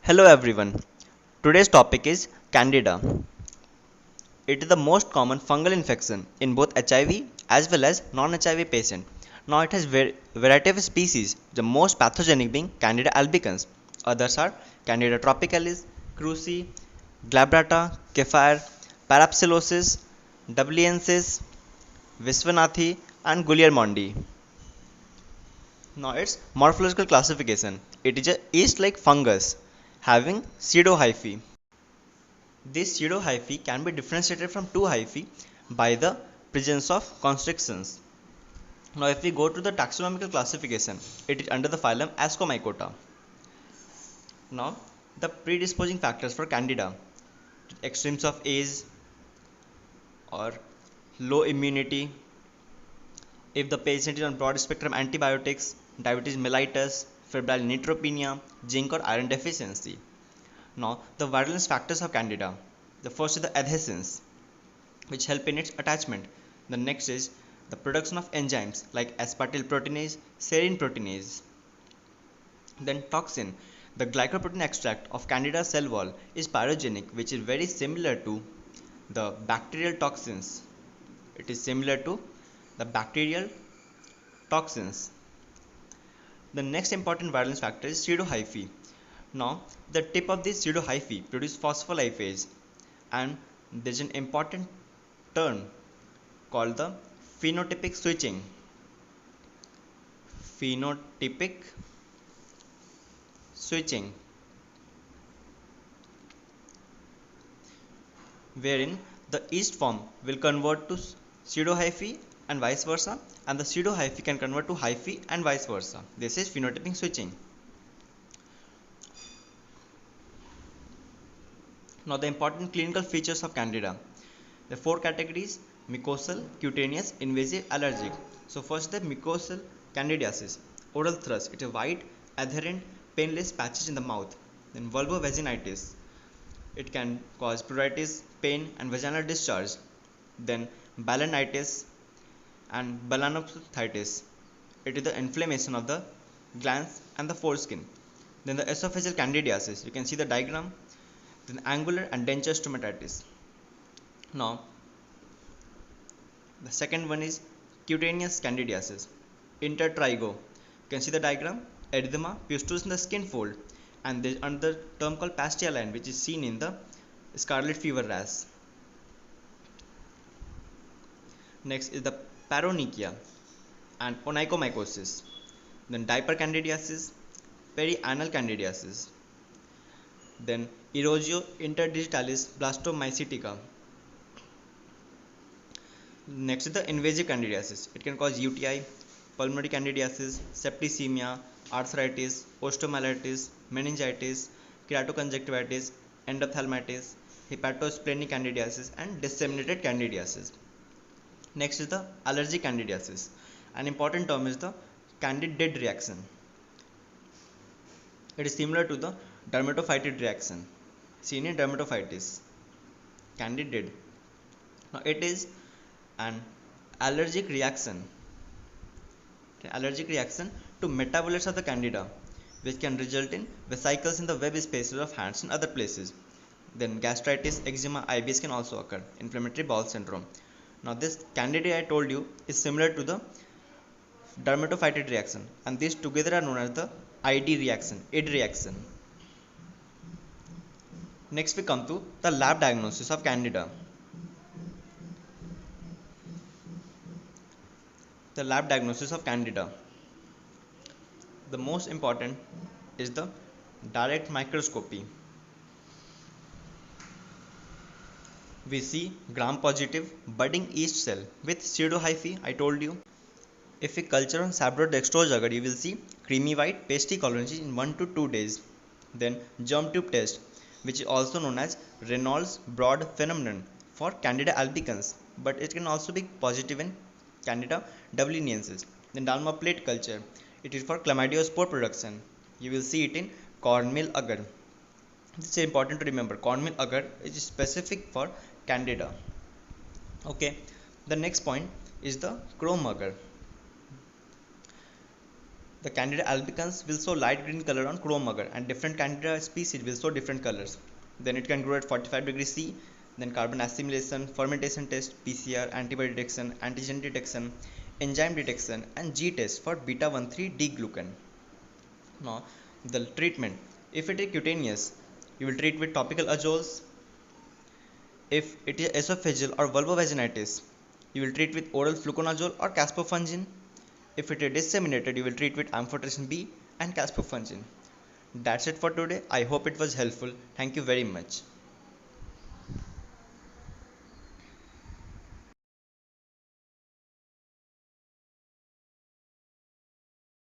Hello everyone. Today's topic is Candida. It is the most common fungal infection in both HIV as well as non-HIV patients. Now it has variety of species, the most pathogenic being Candida albicans. Others are Candida tropicalis, cruzi, glabrata, kefir, parapsilosis, dubliensis, viswanathi and gulielmondi. Now its morphological classification. It is a yeast-like fungus having pseudohyphae. This pseudohyphae can be differentiated from two hyphae by the presence of constrictions. Now if we go to the taxonomical classification, it is under the phylum Ascomycota. Now the predisposing factors for Candida, extremes of age or low immunity, if the patient is on broad spectrum antibiotics, diabetes mellitus, febrile neutropenia, zinc or iron deficiency. Now the virulence factors of Candida. The first is the adhesins, which help in its attachment. The next is the production of enzymes like aspartyl proteinase, serine proteinase. Then toxin. The glycoprotein extract of Candida cell wall is pyrogenic, which is very similar to the bacterial toxins. It is similar to the bacterial toxins. The next important virulence factor is pseudohyphae. Now, the tip of this pseudohyphae produce phospholipase, and there is an important term called the phenotypic switching. Phenotypic switching, wherein the yeast form will convert to pseudohyphae and vice versa, and the pseudohyphae can convert to hyphae and vice versa. This is phenotypic switching. Now the important clinical features of Candida. The four categories: mucosal, cutaneous, invasive, allergic. So first the mucosal candidiasis, oral thrush. It is white, adherent, painless patches in the mouth. Then vulvovaginitis. It can cause pruritus, pain and vaginal discharge. Then balanitis and balanophthitis. It is the inflammation of the glands and the foreskin. Then the esophageal candidiasis. You can see the diagram. Then angular and denture stomatitis. Now the second one is cutaneous candidiasis, intertrigo. You can see the diagram, erythema, pustules in the skin fold, and there is another term called Pasteurine, which is seen in the scarlet fever rash. Next is the paronychia and onychomycosis. Then diaper candidiasis, perianal candidiasis. Then erosio interdigitalis blastomycetica. Next is the invasive candidiasis. It can cause UTI, pulmonary candidiasis, septicemia, arthritis, osteomyelitis, meningitis, keratoconjunctivitis, endophthalmitis, hepatosplenic candidiasis, and disseminated candidiasis. Next is the allergic candidiasis. An important term is the candid-dead reaction. It is similar to the dermatophytid reaction seen in dermatophytis. Candid-dead. Now it is an allergic reaction to metabolites of the Candida, which can result in vesicles in the web spaces of hands and other places. Then gastritis, eczema, IBS can also occur, inflammatory bowel syndrome. Now this Candida I told you is similar to the dermatophytid reaction, and these together are known as the ID reaction. Next we come to the lab diagnosis of Candida. The lab diagnosis of Candida. The most important is the direct microscopy. We see gram-positive budding yeast cell with pseudohyphae, I told you. If we culture on sabrodextrose agar, you will see creamy white pasty colonies in 1 to 2 days. Then germ tube test, which is also known as Reynolds broad phenomenon for Candida albicans, but it can also be positive in Candida dubliniensis. Then Dalma plate culture. It is for chlamydiospore production. You will see it in cornmeal agar. This is important to remember. Cornmeal agar is specific for Candida. Okay. The next point is the chrome agar. The Candida albicans will show light green color on chrome agar, and different Candida species will show different colors. Then it can grow at 45 degrees C. Then carbon assimilation, fermentation test, PCR, antibody detection, antigen detection, enzyme detection, and G test for beta 1,3-D-glucan. Now, the treatment. If it is cutaneous, you will treat with topical azoles. If it is esophageal or vulvovaginitis, you will treat with oral fluconazole or caspofungin. If it is disseminated, you will treat with amphotericin B and caspofungin. That's it for today. I hope it was helpful. Thank you very much.